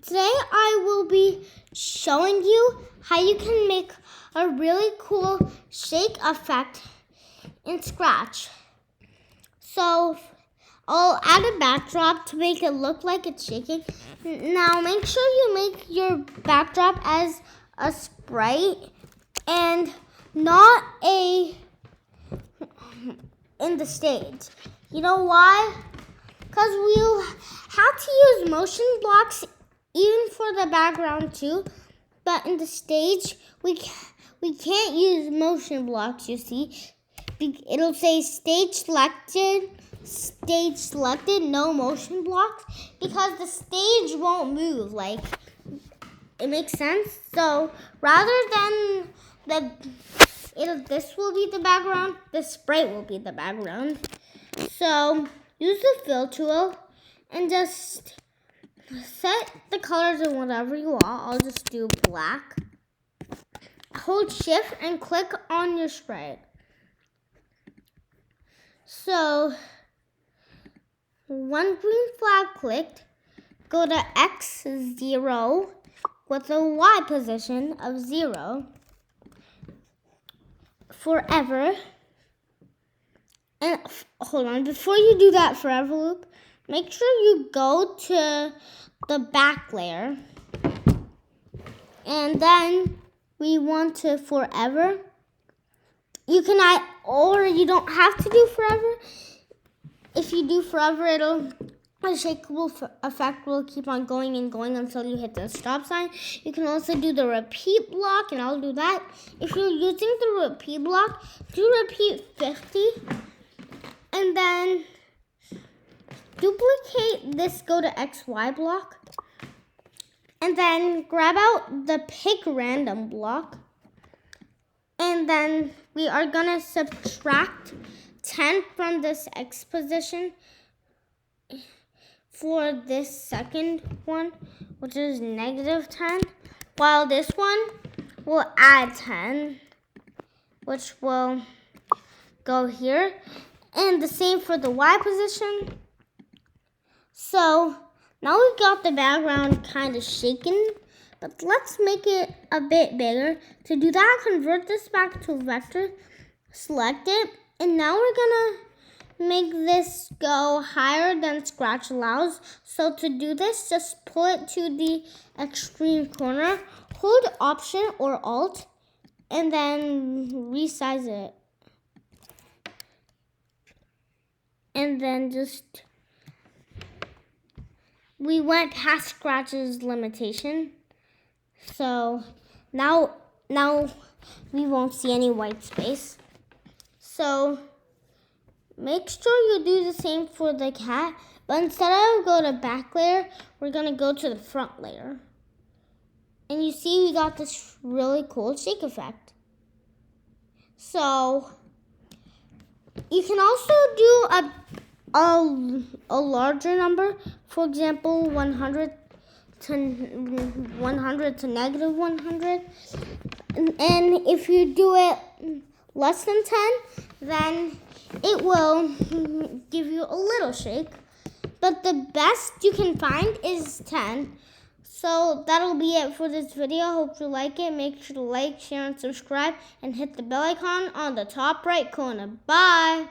Today I will be showing you how you can make a really cool shake effect in Scratch. So I'll add a backdrop to make it look like it's shaking. Now make sure you make your backdrop as a sprite and not in the stage. You know why? Because we'll have to use motion blocks even for the background too, but in the stage we can't use motion blocks. You see, it'll say stage selected, no motion blocks, because the stage won't move. Like, it makes sense. So rather than this will be the background, the sprite will be the background. So use the fill tool and just set the colors in whatever you want. I'll just do black. Hold shift and click on your sprite. So one green flag clicked, go to X0 with a Y position of 0 forever. And hold on, before you do that forever loop, make sure you go to the back layer. And then we want to forever. You can add, or you don't have to do forever. If you do forever, the shakeable effect will keep on going and going until you hit the stop sign. You can also do the repeat block, and I'll do that. If you're using the repeat block, do repeat 50. And then duplicate this, go to XY block. And then grab out the pick random block. And then we are going to subtract 10 from this X position for this second one, which is -10. While this one will add 10, which will go here. And the same for the Y position. So now we've got the background kind of shaken, but let's make it a bit bigger. To do that, convert this back to a vector, select it, and now we're gonna make this go higher than Scratch allows. So to do this, just pull it to the extreme corner, hold Option or Alt, and then resize it. And then we went past Scratch's limitation. So now we won't see any white space. So make sure you do the same for the cat, but instead of go to back layer, we're gonna go to the front layer. And you see we got this really cool shake effect. So you can also do a larger number, for example, 100 to -100. And if you do it less than 10, then it will give you a little shake. But the best you can find is 10. So that'll be it for this video. Hope you like it. Make sure to like, share, and subscribe, and hit the bell icon on the top right corner. Bye!